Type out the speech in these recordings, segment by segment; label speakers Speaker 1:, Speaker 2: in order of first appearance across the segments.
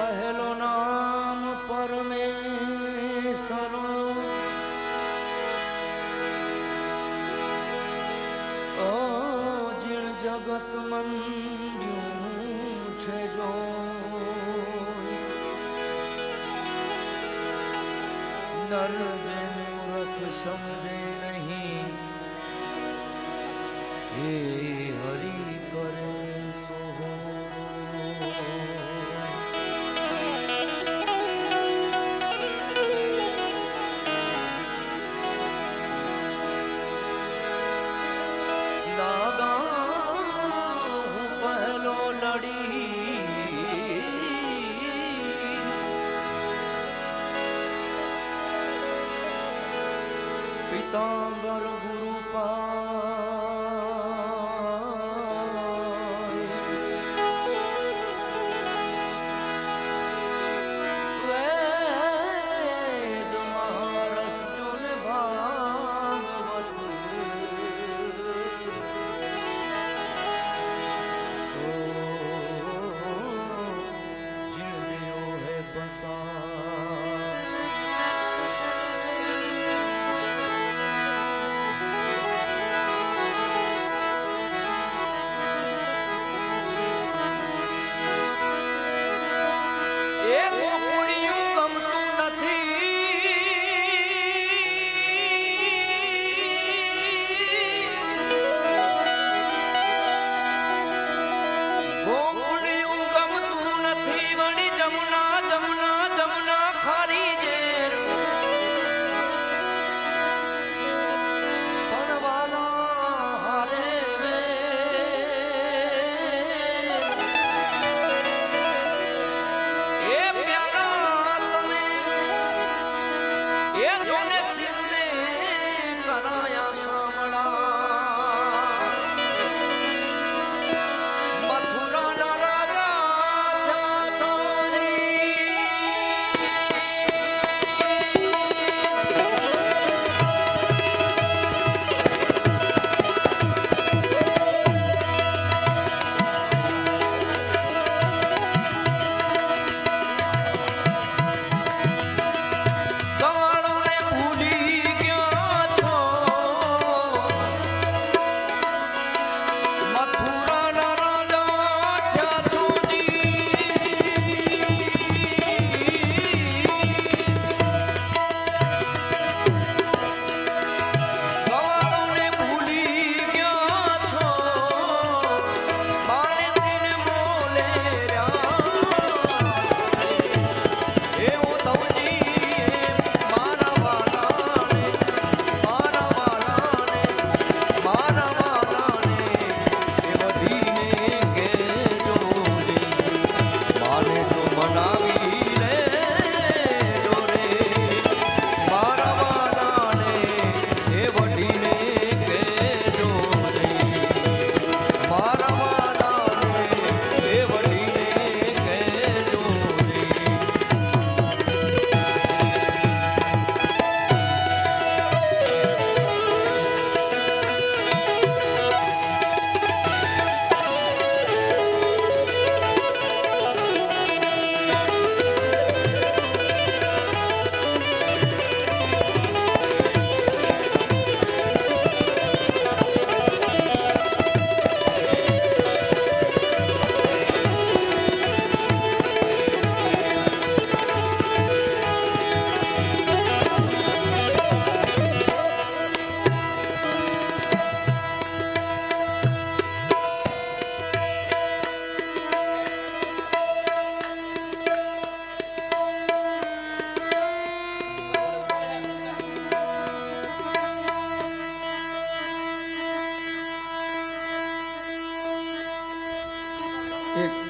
Speaker 1: पहलो नाम परमेश्वर ओ जिण जगत मंड्यू छे जो नर जे मूर्ख समझे नहीं हे हरि करे सो लागा हूँ पहलो लड़ी पीतांबर गुरु पाय वेद महारस जुन भागवत जियो है बसा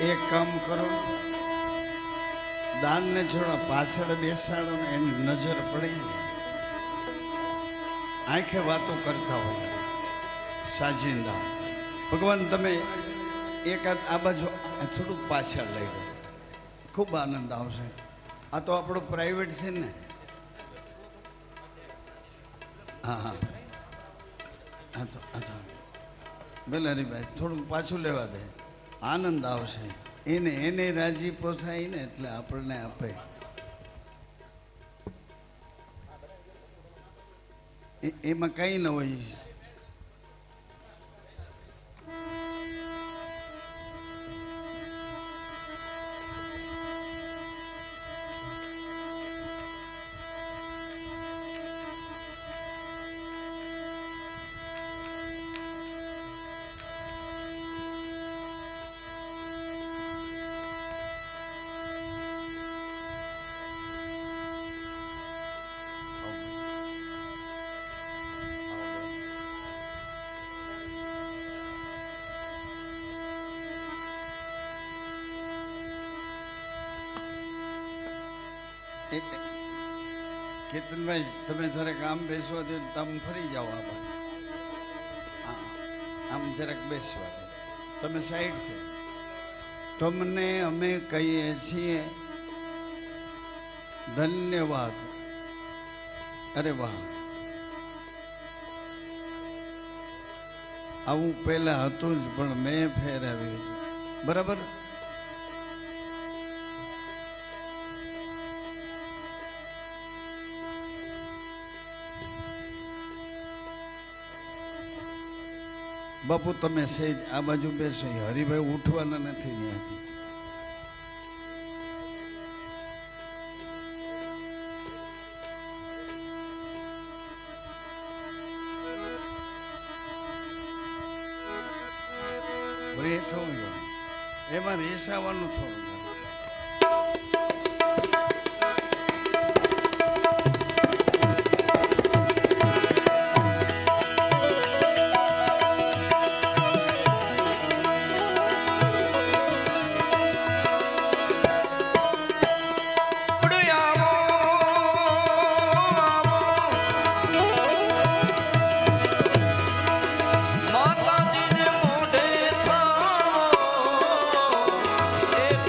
Speaker 2: एक काम करो, दान ने छोड़ा पाछड़ बेसाड़ो ने एनी नजर पड़े आंखे बातों करता हो साजिंदा भगवान तमे एक आ बाजू थोड़ू पाछड़ लई गयो खूब आनंद आवशे। आ तो आपणो प्राइवेट छे ने। हाँ हाँ तो भले हरिभाई थोड़ू पाछू लेवा दे आनंद आवशे। એને રાજીપો થાય ને એટલે આપણને આપે. એમાં કંઈ ન હોય. કેતનભાઈ, તમે જરાક આમ બેસવા દો, તમે ફરી જાઓ. આમ જરાક બેસવા દો. તમે સાઈડ છે. તમને અમે કહીએ છીએ ધન્યવાદ. અરે વાહ, આવું પહેલા હતું જ, પણ મેં ફેરવ્યું. બરાબર. બાપુ તમે સેજ આ બાજુ બેસો. હરિભાઈ ઉઠવાના નથી ત્યાંથી. એમાં રેસાવાનું થોડું.
Speaker 1: માતાજીને મોઢે થાવો એક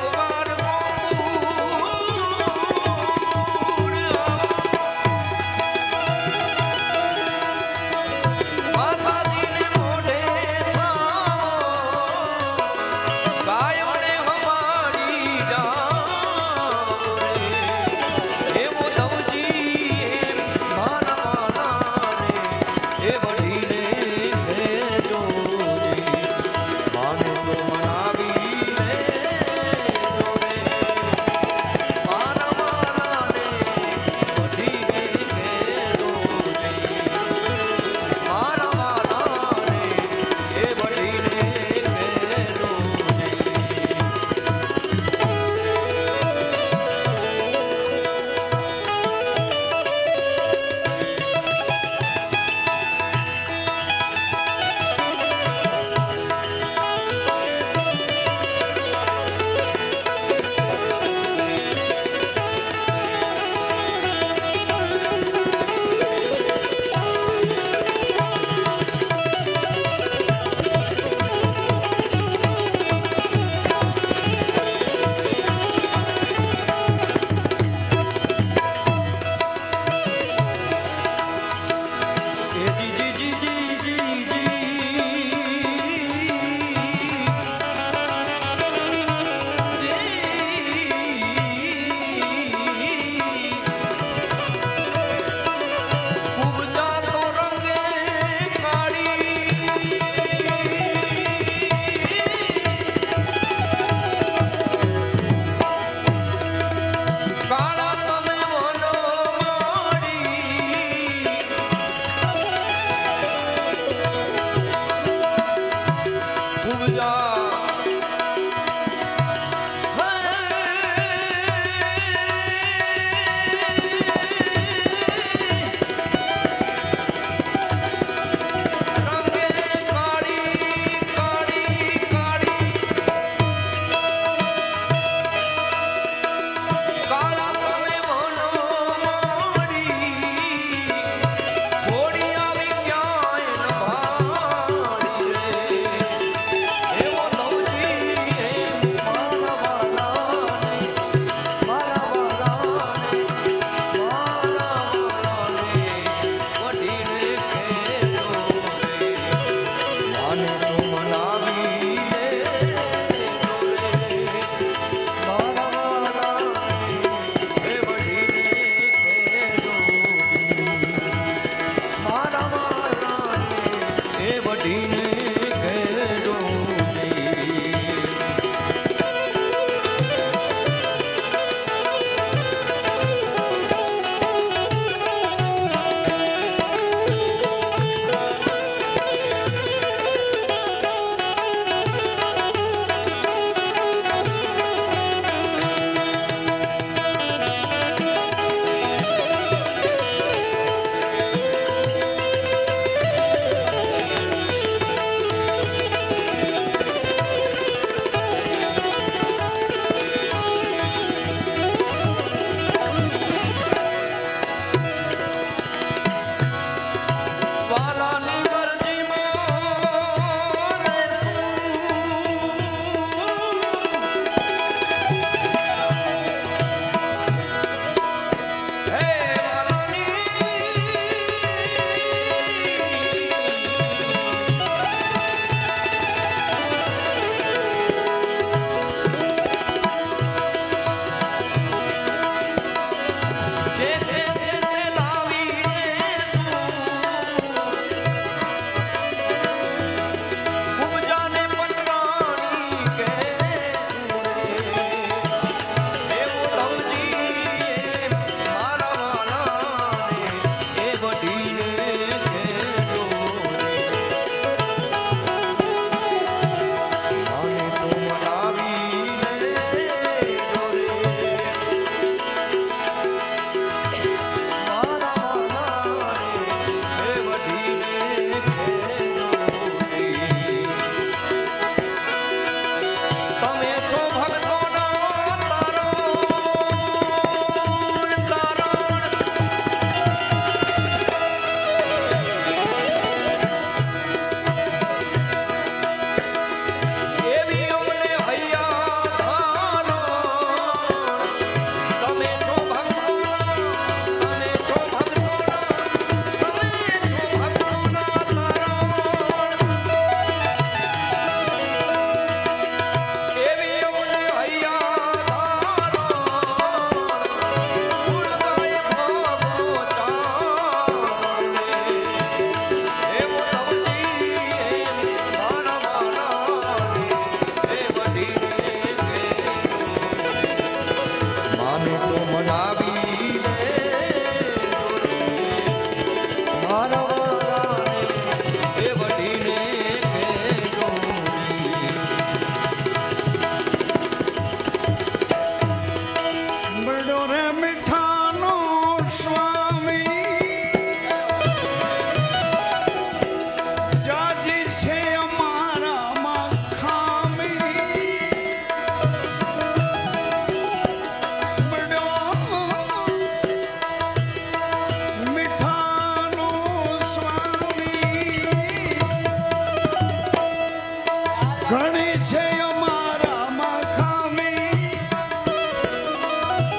Speaker 2: ઘણી છે અમારામાં ખામી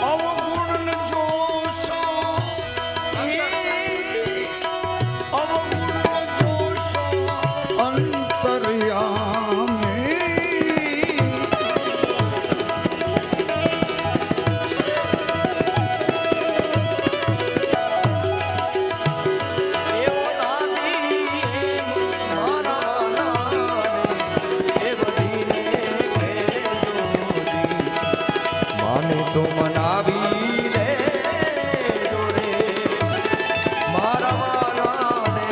Speaker 2: અવગુણ જોશો અવગુણ જોશો અંતર્યામી
Speaker 1: એવો દાદી મારા નાને એ બધીને માને તો મનાવી લે જોડે મારા વાલાને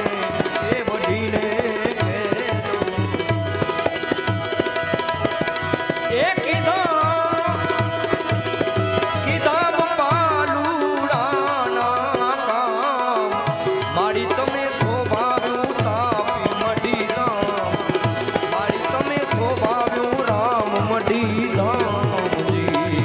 Speaker 1: એ બધીને એ કિતાબ પાલુડાના કામ મારી તમે સ્વભાવ્યું તાપી મઢી ધામ મારી તમે સ્વભાવ્યું રામ મઢી ધામજી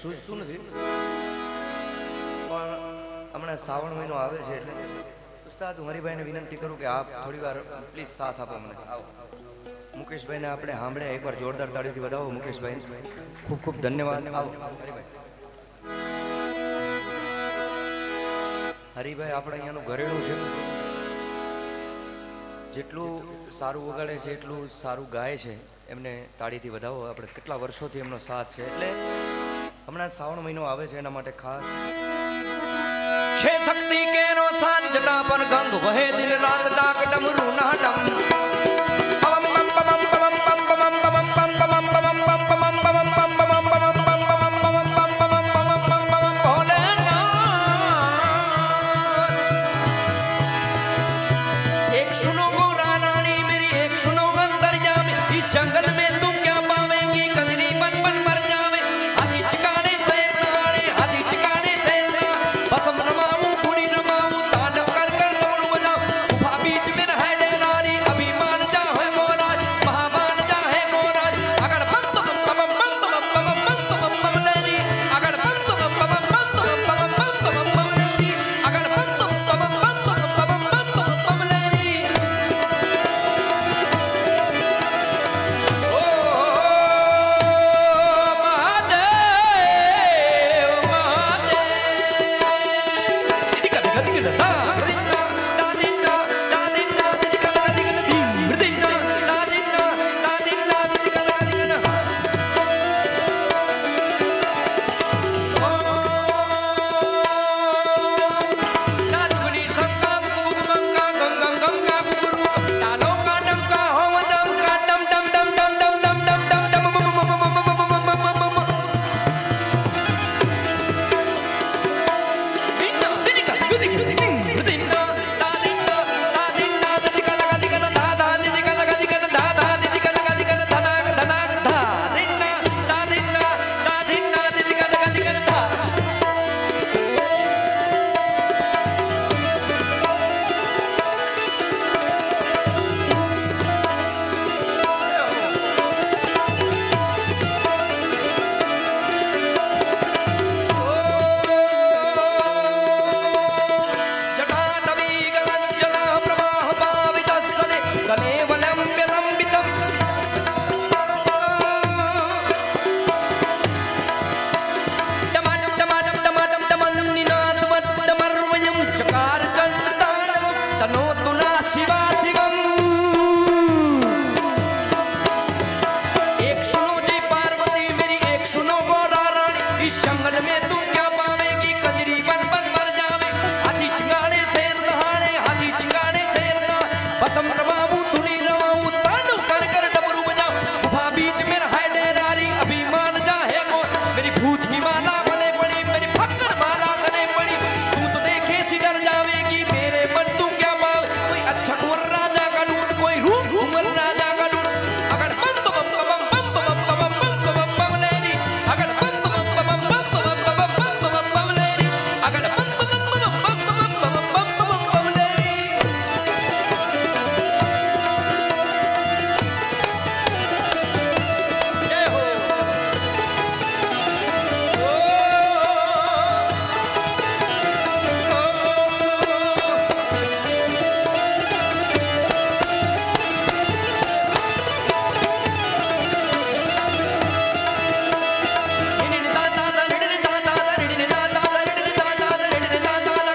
Speaker 1: સૂઝતું નથી પણ હમણાં શ્રાવણ મહિનો આવે છે એટલે ઉસ્તાદ હું હરિભાઈને વિનંતી કરું કે આપ થોડી વાર પ્લીઝ સાથ આપો મને. આવો મુકેશભાઈને આપણે સાંભળે એકવાર જોરદાર તાળીઓથી વધાવો મુકેશભાઈ. ખૂબ ખૂબ ધન્યવાદ. આવો હરિભાઈ. હરિભાઈ આપણે અહીંયાનું ઘરેણું છે. જેટલું સારું વગાડે છે એટલું સારું ગાય છે. એમને તાળીથી વધાવો. આપણે કેટલા વર્ષોથી એમનો સાથ છે. એટલે હમણાં શ્રાવણ મહિનો આવે છે એના માટે ખાસ છે શક્તિ કેનો સાથ જટા પર ગંધ વહે દિન રાત ડાક ડમરૂ ના ડમ પવમ પમ પવમ પવમ પમ પવમ પવમ પમ પવમ પવમ પમ પવમ પવમ પમ પવમ પવમ પમ પવમ પવમ પમ પવમ પવમ પમ પવમ ભોલેનાથ. एक सुनो गोरा रानी मेरी एक सुनो अंतरजा में इस जंगल में तुम क्या पावेंगी कंगनी बन बन मर जावे हाथी चिकाने से नारे हाथी चिकाने से बसम रमाऊं धुनी रमाऊं तांडव कर कर दौड़ बजाऊं गुफा बीच में है डेरारी अभिमान जा है मोराज महामान जा है मोराज अगर बम बम बम बम बम बम बम बम बम लेनी अगर बम बम बम बम बम बम बम बम लेनी अगर बम बम बम बम बम बम लेनी.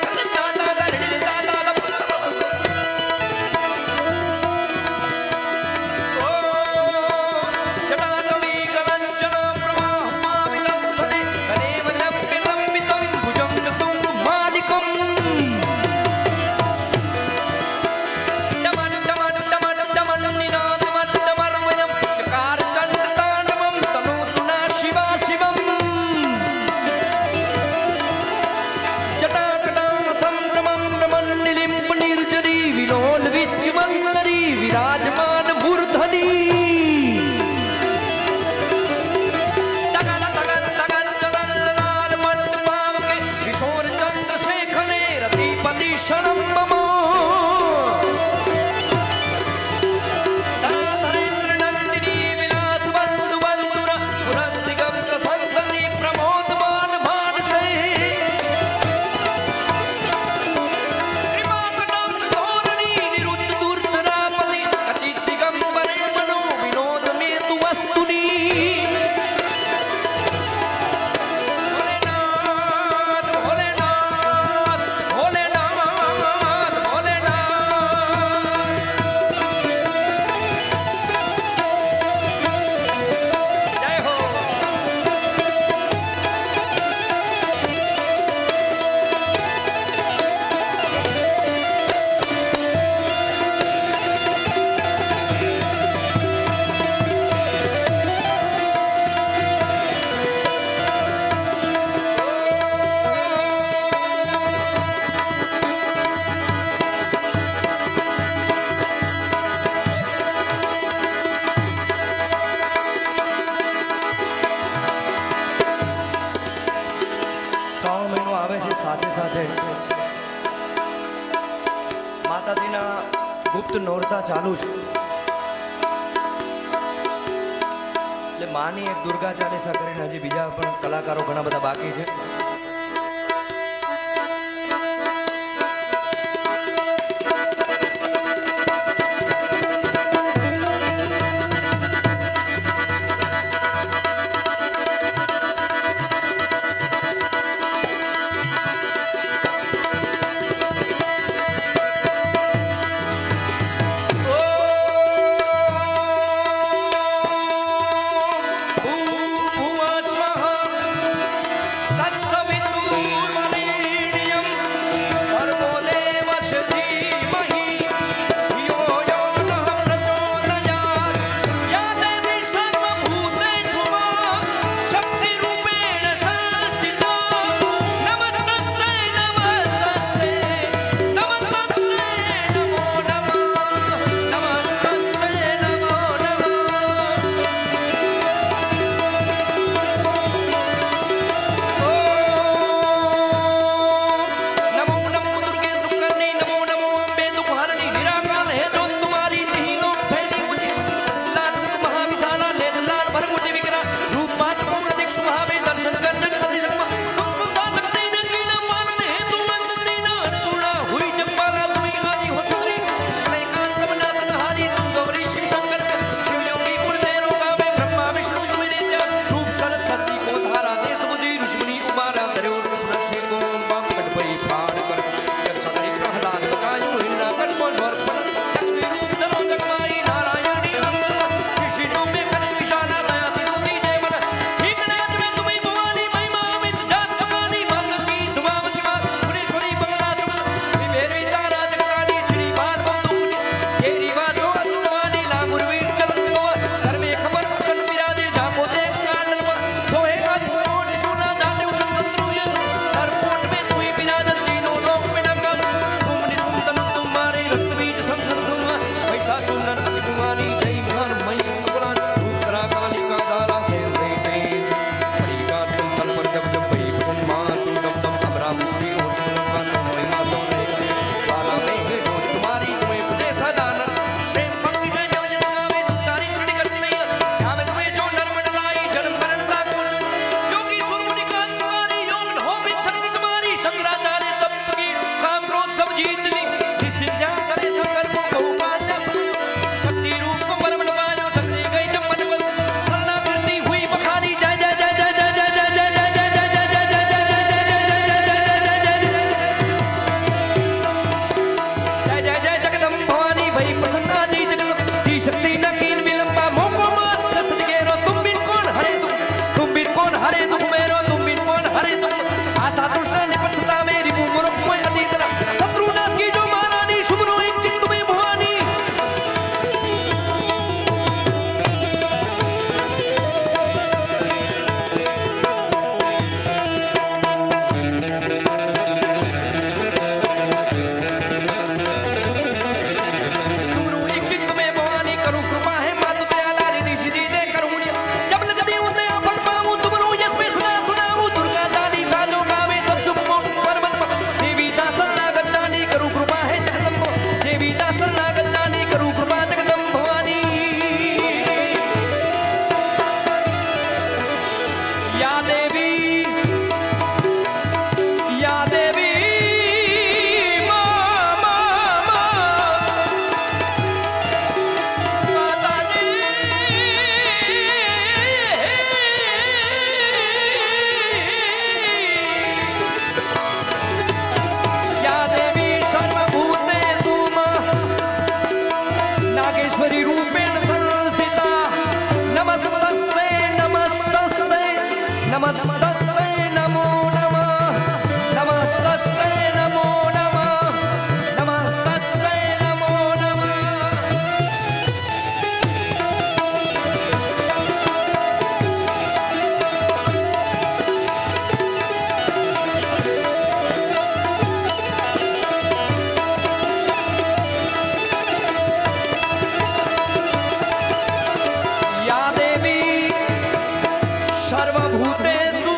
Speaker 1: प्रमोद છે માતાજીના ગુપ્ત નોરતા ચાલુ છે એટલે માની એક દુર્ગા ચાલીસા કરીને હજી બીજા પણ કલાકારો ઘણા બધા બાકી છે.
Speaker 3: नमस्तस्यै नमो नमः नमस्तस्यै नमो नमः नमस्तस्यै नमो नमः या देवी सर्वभूतेषु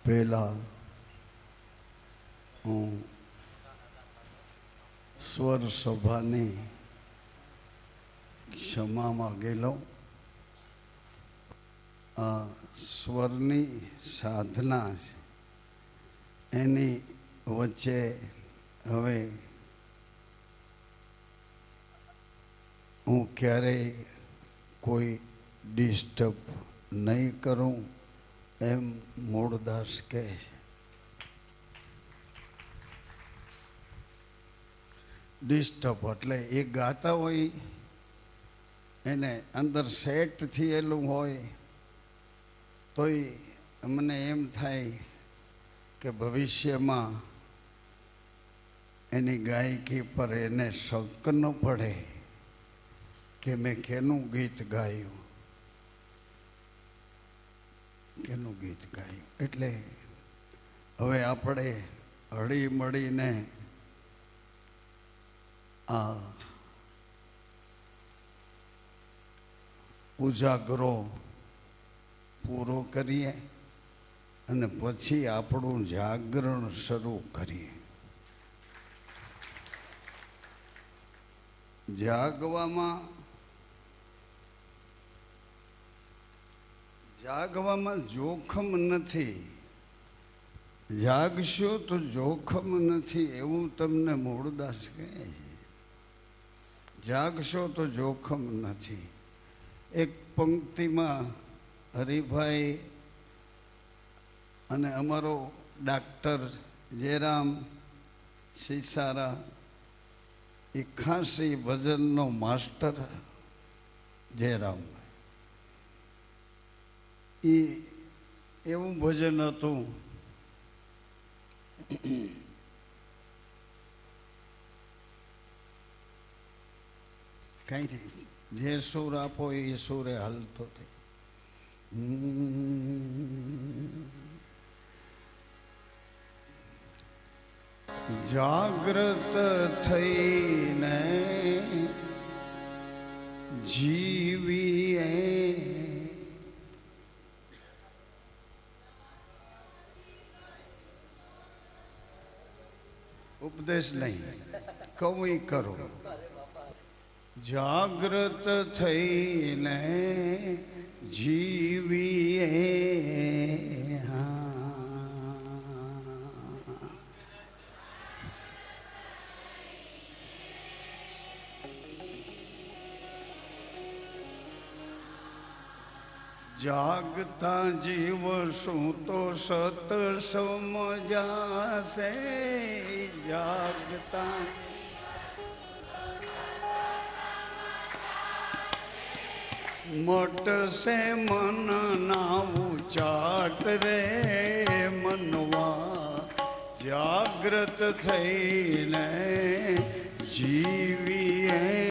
Speaker 2: પહેલા હું સ્વર સભાની ક્ષમા માગેલો. આ સ્વરની સાધના છે, એની વચ્ચે હવે હું ક્યારેય કોઈ ડિસ્ટર્બ નહીં કરું એમ મૂળદાસ કહે છે. ડિસ્ટર્બ એટલે એ ગાતા હોય એને અંદર સેટ થયેલું હોય તોય મને એમ થાય કે ભવિષ્યમાં એની ગાયકી પર એને શક ન પડે કે મેં કેનું ગીત ગાયું, કેનું ગીત ગાયું. એટલે હવે આપણે હળી મળીને આ ઉજાગરો પૂરો કરીએ અને પછી આપણું જાગરણ શરૂ કરીએ. જાગવામાં જોખમ નથી. જાગશો તો જોખમ નથી એવું તમને મૂળદાસ કહે છે. જાગશો તો જોખમ નથી. એક પંક્તિમાં હરિભાઈ અને અમારો ડાક્ટર જયરામ સિસારા એ ખાસી ભજનનો માસ્ટર જયરામ, એ એવું ભજન હતું કઈ જે સુર આપો એ સુરે હાલતો થઈ. જાગ્રત થઈને જીવીએ ઉપદેશ નહીં કવિ કરો. જાગ્રત થઈને જીવીએ જાગતા જીવ શું તો સત સમજાશે. જાગતા મટશે મન ના ઉચાટ રે મનવા. જાગ્રત થઈને જીવીએ